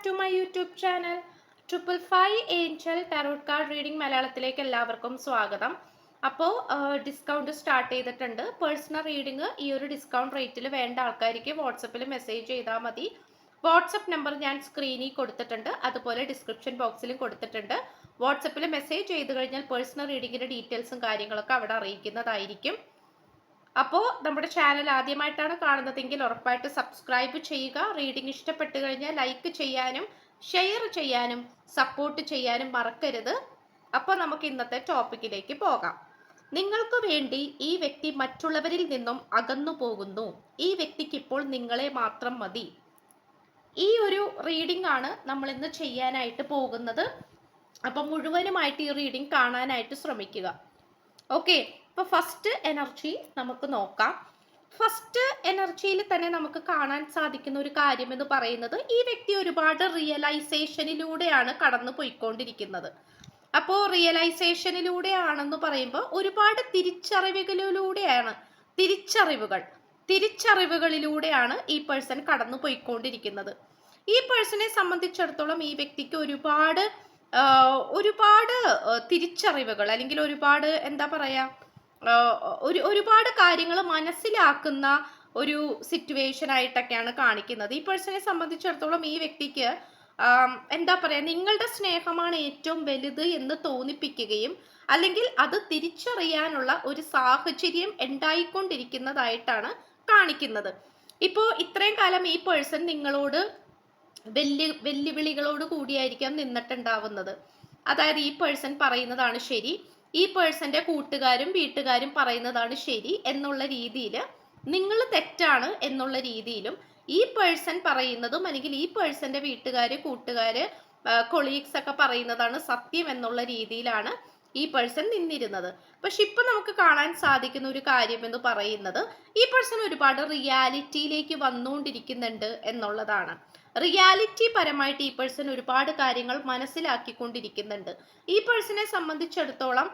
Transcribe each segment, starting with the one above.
To my YouTube channel 555 angel tarot card reading മലയാളത്തിലേക്ക് എല്ലാവർക്കും സ്വാഗതം. അപ്പോൾ ഡിസ്കൗണ്ട് സ്റ്റാർട്ട് ചെയ്തിട്ടുണ്ട്. പേഴ്സണൽ റീഡിംഗ് ഈ ഒരു ഡിസ്കൗണ്ട് റേറ്റിൽ വേണ്ട ആൾക്കാർക്ക് വാട്സപ്പിൽ മെസ്സേജ് ചെയ്താൽ മതി. വാട്സപ്പ് നമ്പർ ഞാൻ സ്ക്രീനിൽ കൊടുത്തിട്ടുണ്ട്, അതുപോലെ ഡിസ്ക്രിപ്ഷൻ ബോക്സിലും കൊടുത്തിട്ടുണ്ട്. വാട്സപ്പിൽ മെസ്സേജ് ചെയ്ത് കഴിഞ്ഞാൽ പേഴ്സണൽ റീഡിങ്ങിൻ്റെ ഡീറ്റെയിൽസും കാര്യങ്ങളൊക്കെ അവിടെ അറിയിക്കുന്നതായിരിക്കും. അപ്പോൾ നമ്മുടെ ചാനൽ ആദ്യമായിട്ടാണ് കാണുന്നതെങ്കിൽ ഉറപ്പായിട്ട് സബ്സ്ക്രൈബ് ചെയ്യുക. റീഡിംഗ് ഇഷ്ടപ്പെട്ടു കഴിഞ്ഞാൽ ലൈക്ക് ചെയ്യാനും ഷെയർ ചെയ്യാനും സപ്പോർട്ട് ചെയ്യാനും മറക്കരുത്. അപ്പോൾ നമുക്ക് ഇന്നത്തെ ടോപ്പിക്കിലേക്ക് പോകാം. നിങ്ങൾക്ക് വേണ്ടി ഈ വ്യക്തി മറ്റുള്ളവരിൽ നിന്നും അകന്നു പോകുന്നു. ഈ വ്യക്തിക്ക് ഇപ്പോൾ നിങ്ങളെ മാത്രം മതി. ഈ ഒരു റീഡിംഗ് ആണ് നമ്മൾ ഇന്ന് ചെയ്യാനായിട്ട് പോകുന്നത്. അപ്പം മുഴുവനുമായിട്ട് ഈ റീഡിംഗ് കാണാനായിട്ട് ശ്രമിക്കുക. ഓക്കെ, അപ്പോൾ ഫസ്റ്റ് എനർജി നമുക്ക് നോക്കാം. ഫസ്റ്റ് എനർജിയിൽ തന്നെ നമുക്ക് കാണാൻ സാധിക്കുന്ന ഒരു കാര്യം എന്ന് പറയുന്നത്, ഈ വ്യക്തി ഒരുപാട് റിയലൈസേഷനിലൂടെയാണ് കടന്നു പോയിക്കൊണ്ടിരിക്കുന്നത്. അപ്പോൾ റിയലൈസേഷനിലൂടെയാണെന്ന് പറയുമ്പോൾ ഒരുപാട് തിരിച്ചറിവുകളിലൂടെയാണ് ഈ പേഴ്സൺ കടന്നു പോയിക്കൊണ്ടിരിക്കുന്നത്. ഈ പേഴ്സണെ സംബന്ധിച്ചിടത്തോളം ഈ വ്യക്തിക്ക് ഒരുപാട് തിരിച്ചറിവുകൾ അല്ലെങ്കിൽ ഒരുപാട് എന്താ പറയാ ഒരുപാട് കാര്യങ്ങൾ മനസ്സിലാക്കുന്ന ഒരു സിറ്റുവേഷൻ ആയിട്ടൊക്കെയാണ് കാണിക്കുന്നത്. ഈ പേഴ്സണെ സംബന്ധിച്ചിടത്തോളം ഈ വ്യക്തിക്ക് എന്താ പറയാ, നിങ്ങളുടെ സ്നേഹമാണ് ഏറ്റവും വലുത് എന്ന് തോന്നിപ്പിക്കുകയും അല്ലെങ്കിൽ അത് തിരിച്ചറിയാനുള്ള ഒരു സാഹചര്യം ഉണ്ടായിക്കൊണ്ടിരിക്കുന്നതായിട്ടാണ് കാണിക്കുന്നത്. ഇപ്പോൾ ഇത്രയും കാലം ഈ പേഴ്സൺ നിങ്ങളോട് വെല്ലുവിളികളോട് കൂടിയായിരിക്കാം നിന്നിട്ടുണ്ടാവുന്നത്. അതായത് ഈ പേഴ്സൺ പറയുന്നതാണ് ശരി, ഈ പേഴ്സന്റെ കൂട്ടുകാരും വീട്ടുകാരും പറയുന്നതാണ് ശരി എന്നുള്ള രീതിയിൽ, നിങ്ങൾ തെറ്റാണ് എന്നുള്ള രീതിയിലും ഈ പേഴ്സൺ പറയുന്നതും അല്ലെങ്കിൽ ഈ പേഴ്സന്റെ വീട്ടുകാര് കൂട്ടുകാര് കൊളീഗ്സ് ഒക്കെ പറയുന്നതാണ് സത്യം എന്നുള്ള രീതിയിലാണ് ഈ പേഴ്സൺ നിന്നിരുന്നത്. പക്ഷെ ഇപ്പൊ നമുക്ക് കാണാൻ സാധിക്കുന്ന ഒരു കാര്യം എന്ന് പറയുന്നത്, ഈ പേഴ്സൺ ഒരുപാട് റിയാലിറ്റിയിലേക്ക് വന്നുകൊണ്ടിരിക്കുന്നുണ്ട് എന്നുള്ളതാണ്. റിയാലിറ്റി പരമായിട്ട് ഈ പേഴ്സൺ ഒരുപാട് കാര്യങ്ങൾ മനസ്സിലാക്കിക്കൊണ്ടിരിക്കുന്നുണ്ട്. ഈ പേഴ്സണെ സംബന്ധിച്ചിടത്തോളം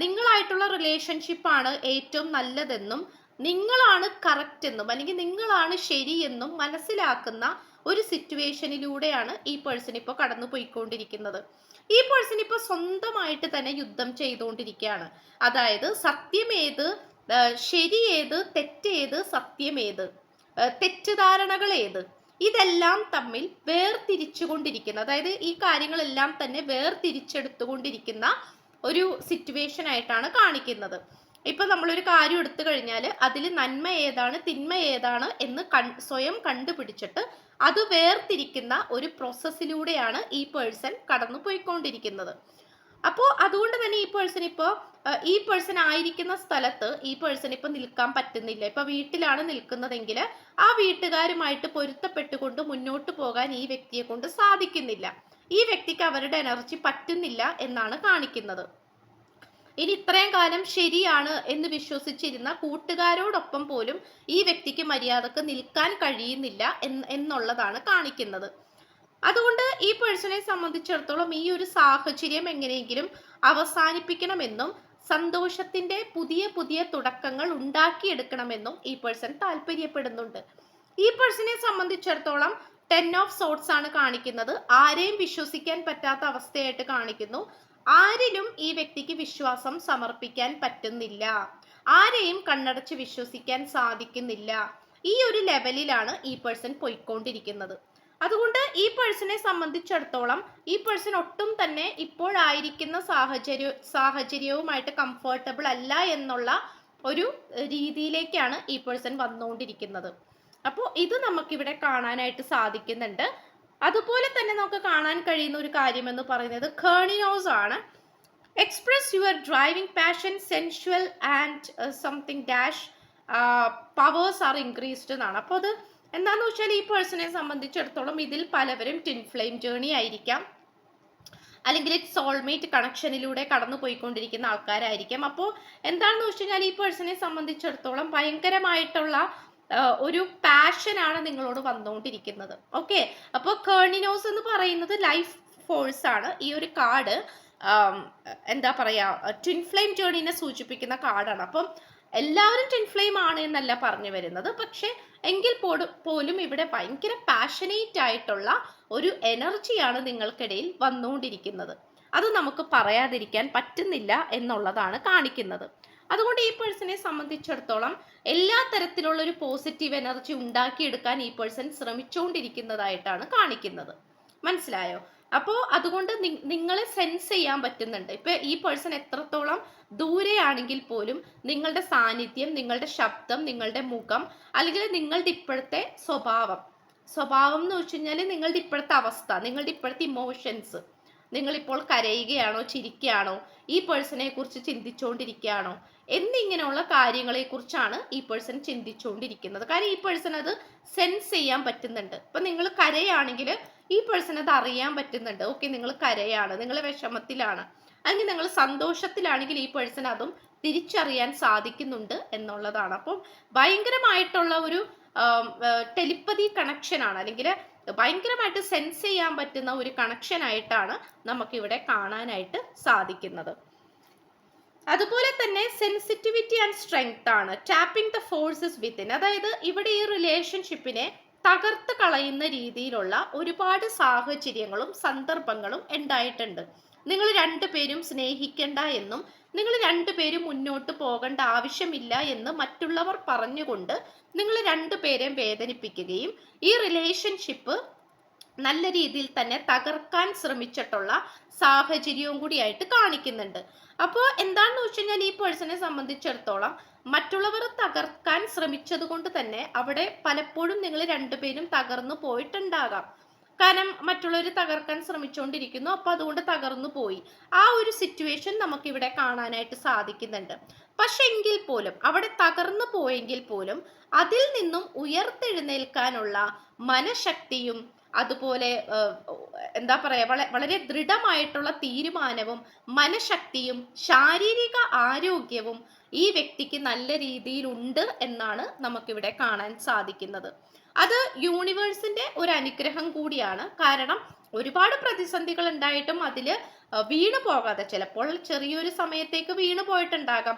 നിങ്ങളായിട്ടുള്ള റിലേഷൻഷിപ്പാണ് ഏറ്റവും നല്ലതെന്നും നിങ്ങളാണ് കറക്റ്റ് എന്നും അല്ലെങ്കിൽ നിങ്ങളാണ് ശരിയെന്നും മനസ്സിലാക്കുന്ന ഒരു സിറ്റുവേഷനിലൂടെയാണ് ഈ പേഴ്സൺ ഇപ്പോൾ കടന്നു പോയിക്കൊണ്ടിരിക്കുന്നത്. ഈ പേഴ്സൺ ഇപ്പോൾ സ്വന്തമായിട്ട് തന്നെ യുദ്ധം ചെയ്തുകൊണ്ടിരിക്കുകയാണ്. അതായത് സത്യമേത്, ശരിയേത്, തെറ്റേത്, സത്യമേത്, തെറ്റിദ്ധാരണകൾ ഏത്, ഇതെല്ലാം തമ്മിൽ വേർതിരിച്ചുകൊണ്ടിരിക്കുന്ന, അതായത് ഈ കാര്യങ്ങളെല്ലാം തന്നെ വേർതിരിച്ചെടുത്തുകൊണ്ടിരിക്കുന്ന ഒരു സിറ്റുവേഷൻ ആയിട്ടാണ് കാണിക്കുന്നത്. ഇപ്പൊ നമ്മളൊരു കാര്യം എടുത്തു കഴിഞ്ഞാൽ അതിൽ നന്മ ഏതാണ് തിന്മ ഏതാണ് എന്ന് സ്വയം കണ്ടുപിടിച്ചിട്ട് അത് വേർതിരിക്കുന്ന ഒരു പ്രോസസ്സിലൂടെയാണ് ഈ പേഴ്സൺ കടന്നു പോയിക്കൊണ്ടിരിക്കുന്നത്. അപ്പോൾ അതുകൊണ്ട് തന്നെ ഈ പേഴ്സൺ ആയിരിക്കുന്ന സ്ഥലത്ത് ഈ പേഴ്സൺ ഇപ്പൊ നിൽക്കാൻ പറ്റുന്നില്ല. ഇപ്പൊ വീട്ടിലാണ് നിൽക്കുന്നതെങ്കിൽ ആ വീട്ടുകാരുമായിട്ട് പൊരുത്തപ്പെട്ടുകൊണ്ട് മുന്നോട്ട് പോകാൻ ഈ വ്യക്തിയെ കൊണ്ട് സാധിക്കുന്നില്ല. ഈ വ്യക്തിക്ക് അവരുടെ എനർജി പറ്റുന്നില്ല എന്നാണ് കാണിക്കുന്നത്. ഇനി ഇത്രയും കാലം ശരിയാണ് എന്ന് വിശ്വസിച്ചിരുന്ന കൂട്ടുകാരോടൊപ്പം പോലും ഈ വ്യക്തിക്ക് മര്യാദക്ക് നിൽക്കാൻ കഴിയുന്നില്ല എന്നുള്ളതാണ് കാണിക്കുന്നത്. അതുകൊണ്ട് ഈ പേഴ്സണെ സംബന്ധിച്ചിടത്തോളം ഈ ഒരു സാഹചര്യം എങ്ങനെയെങ്കിലും അവസാനിപ്പിക്കണമെന്നും സന്തോഷത്തിന്റെ പുതിയ പുതിയ തുടക്കങ്ങൾ ഉണ്ടാക്കിയെടുക്കണമെന്നും ഈ പേഴ്സൺ താല്പര്യപ്പെടുന്നുണ്ട്. ഈ പേഴ്സണെ സംബന്ധിച്ചിടത്തോളം 10 ഓഫ് സോർട്സ് ആണ് കാണിക്കുന്നത്. ആരെയും വിശ്വസിക്കാൻ പറ്റാത്ത അവസ്ഥയായിട്ട് കാണിക്കുന്നു. ആരിലും ഈ വ്യക്തിക്ക് വിശ്വാസം സമർപ്പിക്കാൻ പറ്റുന്നില്ല. ആരെയും കണ്ണടച്ച് വിശ്വസിക്കാൻ സാധിക്കുന്നില്ല. ഈ ഒരു ലെവലിലാണ് ഈ പേഴ്സൺ പോയിക്കൊണ്ടിരിക്കുന്നത്. അതുകൊണ്ട് ഈ പേഴ്സണെ സംബന്ധിച്ചിടത്തോളം ഈ പേഴ്സൺ ഒട്ടും തന്നെ ഇപ്പോഴായിരിക്കുന്ന സാഹചര്യവുമായിട്ട് കംഫർട്ടബിൾ അല്ല എന്നുള്ള ഒരു രീതിയിലേക്കാണ് ഈ പേഴ്സൺ വന്നുകൊണ്ടിരിക്കുന്നത്. അപ്പോൾ ഇത് നമുക്കിവിടെ കാണാനായിട്ട് സാധിക്കുന്നുണ്ട്. അതുപോലെ തന്നെ നമുക്ക് കാണാൻ കഴിയുന്ന ഒരു കാര്യം എന്ന് പറയുന്നത് കേർണിനോസ് ആണ്. Express your driving passion, സെൻഷ്വൽ and something dash powers R increased എന്നാണ്. അപ്പോൾ അത് എന്താണെന്ന് വെച്ചാൽ ഈ പേഴ്സണെ സംബന്ധിച്ചിടത്തോളം ഇതിൽ പലവരും ട്വിൻ ഫ്ലെയിം ജേർണി ആയിരിക്കാം, അല്ലെങ്കിൽ സോൾമേറ്റ് കണക്ഷനിലൂടെ കടന്നു പോയിക്കൊണ്ടിരിക്കുന്ന ആൾക്കാരായിരിക്കാം. അപ്പോൾ എന്താണെന്ന് വെച്ച് കഴിഞ്ഞാൽ ഈ പേഴ്സണെ സംബന്ധിച്ചിടത്തോളം ഭയങ്കരമായിട്ടുള്ള ഒരു പാഷനാണ് നിങ്ങളോട് വന്നുകൊണ്ടിരിക്കുന്നത്. ഓക്കെ, അപ്പോൾ കേർണിനോസ് എന്ന് പറയുന്നത് ലൈഫ് ഫോഴ്സ് ആണ്. ഈ ഒരു കാർഡ് എന്താ പറയാ, ട്വിൻ ഫ്ലെയിം ജേർണിനെ സൂചിപ്പിക്കുന്ന കാർഡാണ്. അപ്പം എല്ലാവരും ട്വിൻ ഫ്ലെയിം ആണ് എന്നല്ല പറഞ്ഞു വരുന്നത്, പക്ഷെ എങ്കിൽ പോലും ഇവിടെ ഭയങ്കര പാഷനേറ്റ് ആയിട്ടുള്ള ഒരു എനർജിയാണ് നിങ്ങൾക്കിടയിൽ വന്നുകൊണ്ടിരിക്കുന്നത്. അത് നമുക്ക് പറയാതിരിക്കാൻ പറ്റുന്നില്ല എന്നുള്ളതാണ് കാണിക്കുന്നത്. അതുകൊണ്ട് ഈ പേഴ്സണെ സംബന്ധിച്ചിടത്തോളം എല്ലാ തരത്തിലുള്ള ഒരു പോസിറ്റീവ് എനർജി ഉണ്ടാക്കിയെടുക്കാൻ ഈ പേഴ്സൺ ശ്രമിച്ചുകൊണ്ടിരിക്കുന്നതായിട്ടാണ് കാണിക്കുന്നത്. മനസ്സിലായോ? അപ്പോൾ അതുകൊണ്ട് നിങ്ങളെ സെൻസ് ചെയ്യാൻ പറ്റുന്നുണ്ട്. ഇപ്പൊ ഈ പേഴ്സൺ എത്രത്തോളം ദൂരെയാണെങ്കിൽ പോലും നിങ്ങളുടെ സാന്നിധ്യം, നിങ്ങളുടെ ശബ്ദം, നിങ്ങളുടെ മുഖം, അല്ലെങ്കിൽ നിങ്ങളുടെ ഇപ്പോഴത്തെ സ്വഭാവം എന്ന് വെച്ച് കഴിഞ്ഞാൽ നിങ്ങളുടെ ഇപ്പോഴത്തെ അവസ്ഥ, നിങ്ങളുടെ ഇപ്പോഴത്തെ ഇമോഷൻസ്, നിങ്ങളിപ്പോൾ കരയുകയാണോ ചിരിക്കുകയാണോ, ഈ പേഴ്സണെ കുറിച്ച് ചിന്തിച്ചുകൊണ്ടിരിക്കുകയാണോ എന്നിങ്ങനെയുള്ള കാര്യങ്ങളെ കുറിച്ചാണ് ഈ പേഴ്സൺ ചിന്തിച്ചുകൊണ്ടിരിക്കുന്നത്. കാരണം ഈ പേഴ്സൺ അത് സെൻസ് ചെയ്യാൻ പറ്റുന്നുണ്ട്. ഇപ്പൊ നിങ്ങൾ കരയാണെങ്കിൽ ഈ പേഴ്സൺ അത് അറിയാൻ പറ്റുന്നുണ്ട്. ഓക്കെ, നിങ്ങൾ കരയാണ്, നിങ്ങൾ വിഷമത്തിലാണ്, അല്ലെങ്കിൽ നിങ്ങൾ സന്തോഷത്തിലാണെങ്കിൽ ഈ പേഴ്സൺ അതും തിരിച്ചറിയാൻ സാധിക്കുന്നുണ്ട് എന്നുള്ളതാണ്. അപ്പം ഭയങ്കരമായിട്ടുള്ള ഒരു ടെലിപ്പതി കണക്ഷൻ ആണ്, അല്ലെങ്കിൽ ഭയങ്കരമായിട്ട് സെൻസ് ചെയ്യാൻ പറ്റുന്ന ഒരു കണക്ഷൻ ആയിട്ടാണ് നമുക്കിവിടെ കാണാനായിട്ട് സാധിക്കുന്നത്. അതുപോലെ തന്നെ സെൻസിറ്റിവിറ്റി ആൻഡ് സ്ട്രെങ്ത് ആണ്, ടാപ്പിംഗ് ദ ഫോഴ്സസ് വിത്തിൻ. അതായത് ഇവിടെ ഈ റിലേഷൻഷിപ്പിനെ തകർത്ത് കളയുന്ന രീതിയിലുള്ള ഒരുപാട് സാഹചര്യങ്ങളും സന്ദർഭങ്ങളും ഉണ്ടായിട്ടുണ്ട്. നിങ്ങൾ രണ്ടുപേരും സ്നേഹിക്കേണ്ട എന്നും നിങ്ങൾ രണ്ടുപേരും മുന്നോട്ട് പോകേണ്ട ആവശ്യമില്ല എന്ന് മറ്റുള്ളവർ പറഞ്ഞുകൊണ്ട് നിങ്ങൾ രണ്ടുപേരെയും വേദനിപ്പിക്കുകയും ഈ റിലേഷൻഷിപ്പ് നല്ല രീതിയിൽ തന്നെ തകർക്കാൻ ശ്രമിച്ചിട്ടുള്ള സാഹചര്യവും കൂടിയായിട്ട് കാണിക്കുന്നുണ്ട്. അപ്പോൾ എന്താണെന്ന് വെച്ച് കഴിഞ്ഞാൽ ഈ പേഴ്സണെ സംബന്ധിച്ചിടത്തോളം മറ്റുള്ളവർ തകർക്കാൻ ശ്രമിച്ചത് കൊണ്ട് തന്നെ അവിടെ പലപ്പോഴും നിങ്ങൾ രണ്ടുപേരും തകർന്നു പോയിട്ടുണ്ടാകാം. കാരണം മറ്റുള്ളവർ തകർക്കാൻ ശ്രമിച്ചുകൊണ്ടിരിക്കുന്നു, അപ്പൊ അതുകൊണ്ട് തകർന്നു പോയി. ആ ഒരു സിറ്റുവേഷൻ നമുക്കിവിടെ കാണാനായിട്ട് സാധിക്കുന്നുണ്ട്. പക്ഷെ എങ്കിൽ പോലും അവിടെ തകർന്നു പോയെങ്കിൽ പോലും അതിൽ നിന്നും ഉയർത്തെഴുന്നേൽക്കാനുള്ള മനഃശക്തിയും അതുപോലെ എന്താ പറയാ വളരെ ദൃഢമായിട്ടുള്ള തീരുമാനവും മനഃശക്തിയും ശാരീരിക ആരോഗ്യവും ഈ വ്യക്തിക്ക് നല്ല രീതിയിൽ ഉണ്ട് എന്നാണ് നമുക്കിവിടെ കാണാൻ സാധിക്കുന്നത്. അത് യൂണിവേഴ്സിന്റെ ഒരു അനുഗ്രഹം കൂടിയാണ്. കാരണം ഒരുപാട് പ്രതിസന്ധികൾ ഉണ്ടായിട്ടും അതിൽ വീണു പോകാതെ, ചിലപ്പോൾ ചെറിയൊരു സമയത്തേക്ക് വീണു പോയിട്ടുണ്ടാകാം,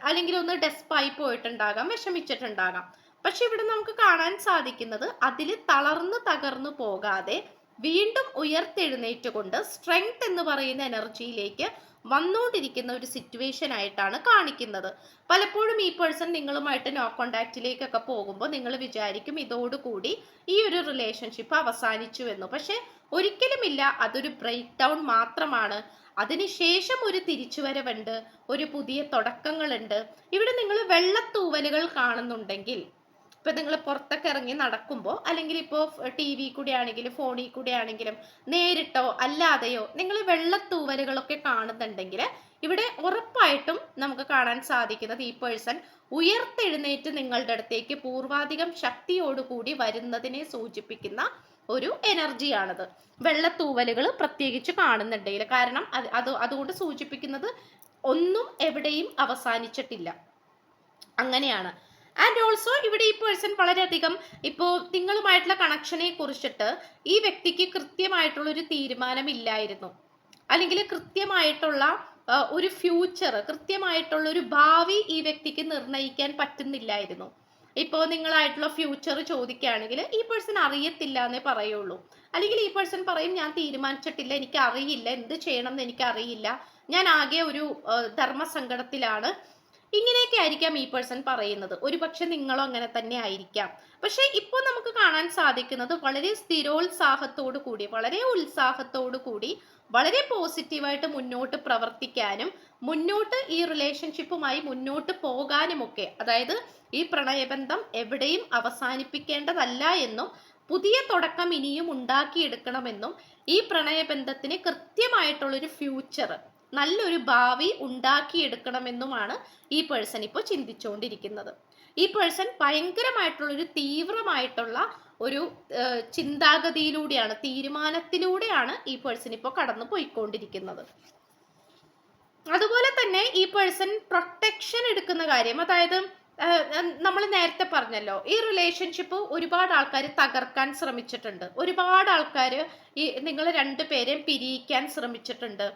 അല്ലെങ്കിൽ ഒന്ന് ഡെസ്പായി പോയിട്ടുണ്ടാകാം, വിഷമിച്ചിട്ടുണ്ടാകാം. പക്ഷെ ഇവിടെ നമുക്ക് കാണാൻ സാധിക്കുന്നത് അതിൽ തകർന്നു പോകാതെ വീണ്ടും ഉയർത്തെഴുന്നേറ്റുകൊണ്ട് സ്ട്രെങ്ത് എന്ന് പറയുന്ന എനർജിയിലേക്ക് വന്നുകൊണ്ടിരിക്കുന്ന ഒരു സിറ്റുവേഷൻ ആയിട്ടാണ് കാണിക്കുന്നത്. പലപ്പോഴും ഈ പേഴ്സൺ നിങ്ങളുമായിട്ട് നോ കോണ്ടാക്റ്റിലേക്കൊക്കെ പോകുമ്പോൾ നിങ്ങൾ വിചാരിക്കും ഇതോടുകൂടി ഈ ഒരു റിലേഷൻഷിപ്പ് അവസാനിച്ചു എന്ന്. പക്ഷെ ഒരിക്കലുമില്ല, അതൊരു ബ്രേക്ക് ഡൗൺ മാത്രമാണ്. അതിനുശേഷം ഒരു തിരിച്ചുവരവുണ്ട്, ഒരു പുതിയ തുടക്കങ്ങളുണ്ട്. ഇവിടെ നിങ്ങൾ വെള്ളത്തൂവലുകൾ കാണുന്നുണ്ടെങ്കിൽ, ഇപ്പൊ നിങ്ങൾ പുറത്തൊക്കെ ഇറങ്ങി നടക്കുമ്പോൾ, അല്ലെങ്കിൽ ഇപ്പോൾ TV കൂടെ ആണെങ്കിലും ഫോണിൽ കൂടെ ആണെങ്കിലും നേരിട്ടോ അല്ലാതെയോ നിങ്ങൾ വെള്ളത്തൂവലുകളൊക്കെ കാണുന്നുണ്ടെങ്കിൽ ഇവിടെ ഉറപ്പായിട്ടും നമുക്ക് കാണാൻ സാധിക്കുന്നത് ഈ പേഴ്സൺ ഉയർത്തെഴുന്നേറ്റ് നിങ്ങളുടെ അടുത്തേക്ക് പൂർവാധികം ശക്തിയോടുകൂടി വരുന്നതിനെ സൂചിപ്പിക്കുന്ന ഒരു എനർജിയാണത്. വെള്ളത്തൂവലുകൾ പ്രത്യേകിച്ച് കാണുന്നുണ്ടെങ്കിൽ, കാരണം അതുകൊണ്ട് സൂചിപ്പിക്കുന്നത് ഒന്നും എവിടെയും അവസാനിച്ചിട്ടില്ല, അങ്ങനെയാണ്. ആൻഡ് ഓൾസോ ഇവിടെ ഈ പേഴ്സൺ വളരെയധികം ഇപ്പോൾ നിങ്ങളുമായിട്ടുള്ള കണക്ഷനെ കുറിച്ചിട്ട് ഈ വ്യക്തിക്ക് കൃത്യമായിട്ടുള്ള ഒരു തീരുമാനം ഇല്ലായിരുന്നു, അല്ലെങ്കിൽ കൃത്യമായിട്ടുള്ള ഒരു ഫ്യൂച്ചർ, കൃത്യമായിട്ടുള്ള ഒരു ഭാവി ഈ വ്യക്തിക്ക് നിർണ്ണയിക്കാൻ പറ്റുന്നില്ലായിരുന്നു. ഇപ്പോൾ നിങ്ങളായിട്ടുള്ള ഫ്യൂച്ചർ ചോദിക്കുകയാണെങ്കിൽ ഈ പേഴ്സൺ അറിയത്തില്ല എന്നേ പറയുള്ളൂ, അല്ലെങ്കിൽ ഈ പേഴ്സൺ പറയും ഞാൻ തീരുമാനിച്ചിട്ടില്ല, എനിക്ക് അറിയില്ല, എന്ത് ചെയ്യണം എന്ന് എനിക്ക് അറിയില്ല, ഞാൻ ആകെ ഒരു ധർമ്മസങ്കടത്തിലാണ്, ഇങ്ങനെയൊക്കെ ആയിരിക്കാം ഈ പേഴ്സൺ പറയുന്നത്. ഒരുപക്ഷെ നിങ്ങളും അങ്ങനെ തന്നെ ആയിരിക്കാം. പക്ഷെ ഇപ്പോൾ നമുക്ക് കാണാൻ സാധിക്കുന്നത് വളരെ സ്ഥിരോത്സാഹത്തോടു കൂടി, വളരെ ഉത്സാഹത്തോടു കൂടി, വളരെ പോസിറ്റീവായിട്ട് മുന്നോട്ട് പ്രവർത്തിക്കാനും മുന്നോട്ട് ഈ റിലേഷൻഷിപ്പുമായി മുന്നോട്ട് പോകാനുമൊക്കെ, അതായത് ഈ പ്രണയബന്ധം എവിടെയും അവസാനിപ്പിക്കേണ്ടതല്ല എന്നും പുതിയ തുടക്കം ഇനിയും ഉണ്ടാക്കിയെടുക്കണമെന്നും ഈ പ്രണയബന്ധത്തിന് കൃത്യമായിട്ടുള്ളൊരു ഫ്യൂച്ചർ, നല്ലൊരു ഭാവി ഉണ്ടാക്കിയെടുക്കണമെന്നുമാണ് ഈ പേഴ്സൺ ഇപ്പോൾ ചിന്തിച്ചുകൊണ്ടിരിക്കുന്നത്. ഈ പേഴ്സൺ ഭയങ്കരമായിട്ടുള്ളൊരു തീവ്രമായിട്ടുള്ള ഒരു ചിന്താഗതിയിലൂടെയാണ്, തീരുമാനത്തിലൂടെയാണ് ഈ പേഴ്സൺ ഇപ്പോൾ കടന്നു പോയിക്കൊണ്ടിരിക്കുന്നത്. അതുപോലെ തന്നെ ഈ പേഴ്സൺ പ്രൊട്ടക്ഷൻ എടുക്കുന്ന കാര്യം, അതായത് നമ്മൾ നേരത്തെ പറഞ്ഞല്ലോ ഈ റിലേഷൻഷിപ്പ് ഒരുപാട് ആൾക്കാർ തകർക്കാൻ ശ്രമിച്ചിട്ടുണ്ട്, ഒരുപാട് ആൾക്കാർ ഈ നിങ്ങൾ രണ്ടുപേരെയും പിരിയിക്കാൻ ശ്രമിച്ചിട്ടുണ്ട്,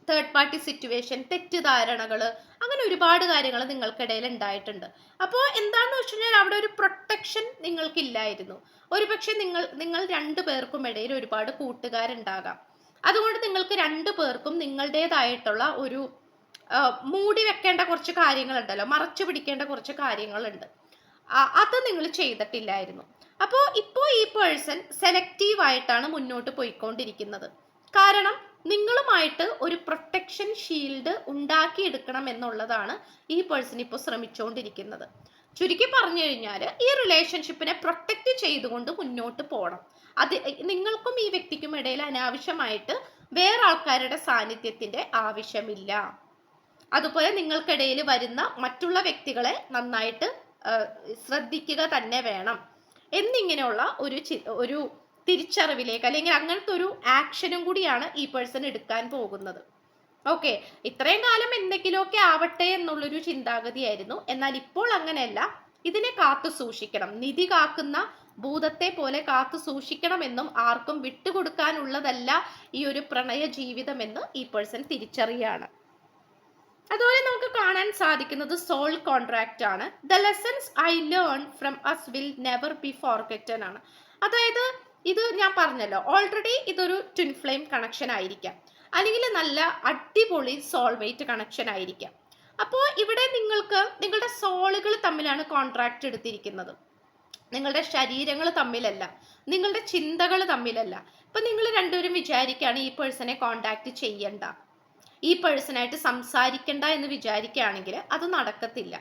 തേർഡ് പാർട്ടി സിറ്റുവേഷൻ, തെറ്റിദ്ധാരണകൾ, അങ്ങനെ ഒരുപാട് കാര്യങ്ങൾ നിങ്ങൾക്കിടയിൽ ഉണ്ടായിട്ടുണ്ട്. അപ്പോൾ എന്താണെന്ന് വെച്ച് കഴിഞ്ഞാൽ അവിടെ ഒരു പ്രൊട്ടക്ഷൻ നിങ്ങൾക്കില്ലായിരുന്നു. ഒരുപക്ഷെ നിങ്ങൾ രണ്ടു പേർക്കും ഇടയിൽ ഒരുപാട് കൂട്ടുകാരുണ്ടാകാം. അതുകൊണ്ട് നിങ്ങൾക്ക് രണ്ടു പേർക്കും നിങ്ങളുടേതായിട്ടുള്ള ഒരു മൂടി വെക്കേണ്ട കുറച്ച് കാര്യങ്ങളുണ്ടല്ലോ, മറച്ചു പിടിക്കേണ്ട കുറച്ച് കാര്യങ്ങളുണ്ട്. അത് നിങ്ങൾ ചെയ്തിട്ടില്ലായിരുന്നു. അപ്പോൾ ഇപ്പോൾ ഈ പേഴ്സൺ സെലക്റ്റീവ് ആയിട്ടാണ് മുന്നോട്ട് പോയിക്കൊണ്ടിരിക്കുന്നത്. കാരണം നിങ്ങളുമായിട്ട് ഒരു പ്രൊട്ടക്ഷൻ ഷീൽഡ് ഉണ്ടാക്കിയെടുക്കണം എന്നുള്ളതാണ് ഈ പേഴ്സൺ ഇപ്പോൾ ശ്രമിച്ചുകൊണ്ടിരിക്കുന്നത്. ചുരുക്കി പറഞ്ഞു കഴിഞ്ഞാൽ ഈ റിലേഷൻഷിപ്പിനെ പ്രൊട്ടക്റ്റ് ചെയ്തുകൊണ്ട് മുന്നോട്ട് പോകണം. അത് നിങ്ങൾക്കും ഈ വ്യക്തിക്കും ഇടയിൽ അനാവശ്യമായിട്ട് വേറെ ആൾക്കാരുടെ സാന്നിധ്യത്തിന്റെ ആവശ്യമില്ല. അതുപോലെ നിങ്ങൾക്കിടയിൽ വരുന്ന മറ്റുള്ള വ്യക്തികളെ നന്നായിട്ട് ശ്രദ്ധിക്കുക തന്നെ വേണം എന്നിങ്ങനെയുള്ള ഒരു തിരിച്ചറിവിലേക്ക്, അല്ലെങ്കിൽ അങ്ങനത്തെ ഒരു ആക്ഷനും കൂടിയാണ് ഈ പേഴ്സൺ എടുക്കാൻ പോകുന്നത്. ഓക്കെ, ഇത്രയും കാലം എന്തെങ്കിലുമൊക്കെ ആവട്ടെ എന്നുള്ളൊരു ചിന്താഗതിയായിരുന്നു. എന്നാൽ ഇപ്പോൾ അങ്ങനെയല്ല. ഇതിനെ കാത്തു സൂക്ഷിക്കണം. നിധി കാക്കുന്ന ഭൂതത്തെ പോലെ കാത്തു സൂക്ഷിക്കണമെന്നും ആർക്കും വിട്ടുകൊടുക്കാനുള്ളതല്ല ഈ ഒരു പ്രണയ ജീവിതം എന്ന് ഈ പേഴ്സൺ തിരിച്ചറിയാണ്. അതുപോലെ നമുക്ക് കാണാൻ സാധിക്കുന്നത് സോൾ കോൺട്രാക്റ്റ് ആണ്. The lessons I learn from us will never be forgotten ആണ്. അതായത് ഇത് ഞാൻ പറഞ്ഞല്ലോ, ഓൾറെഡി ഇതൊരു ട്വിൻ ഫ്ലെയിം കണക്ഷൻ ആയിരിക്കാം, അല്ലെങ്കിൽ നല്ല അടിപൊളി സോൾമേറ്റ് കണക്ഷൻ ആയിരിക്കാം. അപ്പോൾ ഇവിടെ നിങ്ങളുടെ സോളുകൾ തമ്മിലാണ് കോൺട്രാക്ട് എടുത്തിരിക്കുന്നത്. നിങ്ങളുടെ ശരീരങ്ങൾ തമ്മിലല്ല, നിങ്ങളുടെ ചിന്തകൾ തമ്മിലല്ല. ഇപ്പൊ നിങ്ങൾ രണ്ടുപേരും വിചാരിക്കുകയാണ് ഈ പേഴ്സണെ കോണ്ടാക്ട് ചെയ്യണ്ട, ഈ പേഴ്സണായിട്ട് സംസാരിക്കണ്ട എന്ന് വിചാരിക്കുകയാണെങ്കിൽ അത് നടക്കത്തില്ല.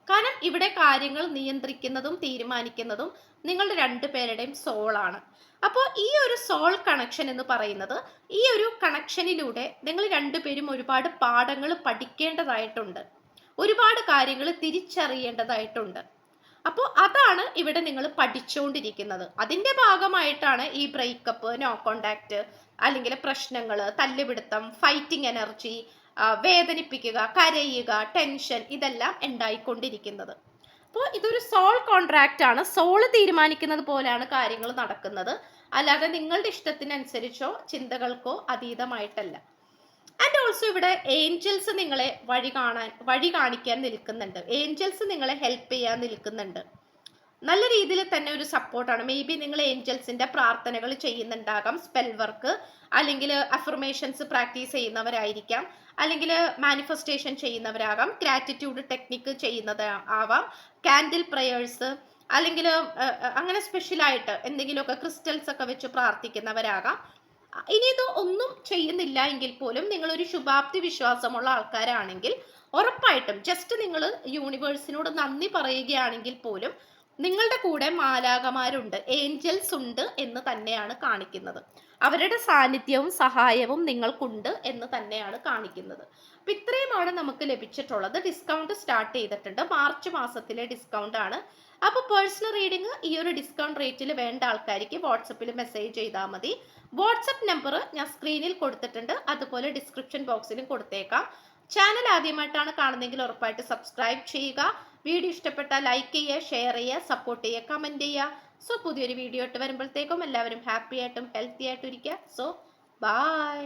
കാരണം ഇവിടെ കാര്യങ്ങൾ നിയന്ത്രിക്കുന്നതും തീരുമാനിക്കുന്നതും നിങ്ങളുടെ രണ്ടുപേരുടെയും സോളാണ്. അപ്പോൾ ഈ ഒരു സോൾ കണക്ഷൻ എന്ന് പറയുന്നത്, ഈ ഒരു കണക്ഷനിലൂടെ നിങ്ങൾ രണ്ടുപേരും ഒരുപാട് പാഠങ്ങൾ പഠിക്കേണ്ടതായിട്ടുണ്ട്, ഒരുപാട് കാര്യങ്ങൾ തിരിച്ചറിയേണ്ടതായിട്ടുണ്ട്. അപ്പോൾ അതാണ് ഇവിടെ നിങ്ങൾ പഠിച്ചുകൊണ്ടിരിക്കുന്നത്. അതിൻ്റെ ഭാഗമായിട്ടാണ് ഈ ബ്രേക്കപ്പ്, നോ കോണ്ടാക്ട്, അല്ലെങ്കിൽ പ്രശ്നങ്ങൾ, തല്ലുപിടുത്തം, ഫൈറ്റിംഗ് എനർജി, വേദനിപ്പിക്കുക, കരയുക, ടെൻഷൻ, ഇതെല്ലാം ഉണ്ടായിക്കൊണ്ടിരിക്കുന്നത്. അപ്പോൾ ഇതൊരു സോൾ കോൺട്രാക്റ്റ് ആണ്. സോള് തീരുമാനിക്കുന്നത് പോലെയാണ് കാര്യങ്ങൾ നടക്കുന്നത്, അല്ലാതെ നിങ്ങളുടെ ഇഷ്ടത്തിനനുസരിച്ചോ ചിന്തകൾക്കോ അതീതമായിട്ടല്ല. ആൻഡ് ഓൾസോ ഇവിടെ ഏഞ്ചൽസ് നിങ്ങളെ വഴി കാണിക്കാൻ നിൽക്കുന്നുണ്ട്. ഏഞ്ചൽസ് നിങ്ങളെ ഹെൽപ്പ് ചെയ്യാൻ നിൽക്കുന്നുണ്ട്. നല്ല രീതിയിൽ തന്നെ ഒരു സപ്പോർട്ടാണ്. മേ ബി നിങ്ങൾ ഏഞ്ചൽസിന്റെ പ്രാർത്ഥനകൾ ചെയ്യുന്നുണ്ടാകാം, സ്പെൽ വർക്ക്, അല്ലെങ്കിൽ അഫർമേഷൻസ് പ്രാക്ടീസ് ചെയ്യുന്നവരായിരിക്കാം, അല്ലെങ്കിൽ മാനിഫെസ്റ്റേഷൻ ചെയ്യുന്നവരാകാം, ഗ്രാറ്റിറ്റ്യൂഡ് ടെക്നിക്ക് ചെയ്യുന്നത് ആവാം, കാൻഡിൽ പ്രേയേഴ്സ്, അല്ലെങ്കിൽ അങ്ങനെ സ്പെഷ്യലായിട്ട് എന്തെങ്കിലുമൊക്കെ ക്രിസ്റ്റൽസ് ഒക്കെ വെച്ച് പ്രാർത്ഥിക്കുന്നവരാകാം. ഇനി ഇത് ഒന്നും ചെയ്യുന്നില്ല എങ്കിൽ പോലും നിങ്ങളൊരു ശുഭാപ്തി വിശ്വാസമുള്ള ആൾക്കാരാണെങ്കിൽ ഉറപ്പായിട്ടും ജസ്റ്റ് നിങ്ങൾ യൂണിവേഴ്സിനോട് നന്ദി പറയുകയാണെങ്കിൽ പോലും നിങ്ങളുടെ കൂടെ മാലാഖമാരുണ്ട്, ഏഞ്ചൽസ് ഉണ്ട് എന്ന് തന്നെയാണ് കാണിക്കുന്നത്. അവരുടെ സാന്നിധ്യവും സഹായവും നിങ്ങൾക്കുണ്ട് എന്ന് തന്നെയാണ് കാണിക്കുന്നത്. അപ്പം ഇത്രയുമാണ് നമുക്ക് ലഭിച്ചിട്ടുള്ളത്. ഡിസ്കൗണ്ട് സ്റ്റാർട്ട് ചെയ്തിട്ടുണ്ട്. മാർച്ച് മാസത്തിലെ ഡിസ്കൗണ്ട് ആണ്. അപ്പോൾ പേഴ്സണൽ റീഡിങ് ഈ ഒരു ഡിസ്കൗണ്ട് റേറ്റിൽ വേണ്ട ആൾക്കാർക്ക് വാട്സപ്പിൽ മെസ്സേജ് ചെയ്താൽ മതി. വാട്സപ്പ് നമ്പർ ഞാൻ സ്ക്രീനിൽ കൊടുത്തിട്ടുണ്ട്, അതുപോലെ ഡിസ്ക്രിപ്ഷൻ ബോക്സിലും കൊടുത്തേക്കാം. ചാനൽ ആദ്യമായിട്ടാണ് കാണുന്നതെങ്കിൽ ഉറപ്പായിട്ട് സബ്സ്ക്രൈബ് ചെയ്യുക. വീഡിയോ ഇഷ്ടപ്പെട്ടാൽ ലൈക്ക് ചെയ്യുക, ഷെയർ ചെയ്യുക, സപ്പോർട്ട് ചെയ്യുക, കമൻറ്റ് ചെയ്യുക. സോ പുതിയൊരു വീഡിയോ ഇട്ട് വരുമ്പോഴത്തേക്കും എല്ലാവരും ഹാപ്പി ആയിട്ടും ഹെൽത്തി ആയിട്ടും ഇരിക്കുക. So by.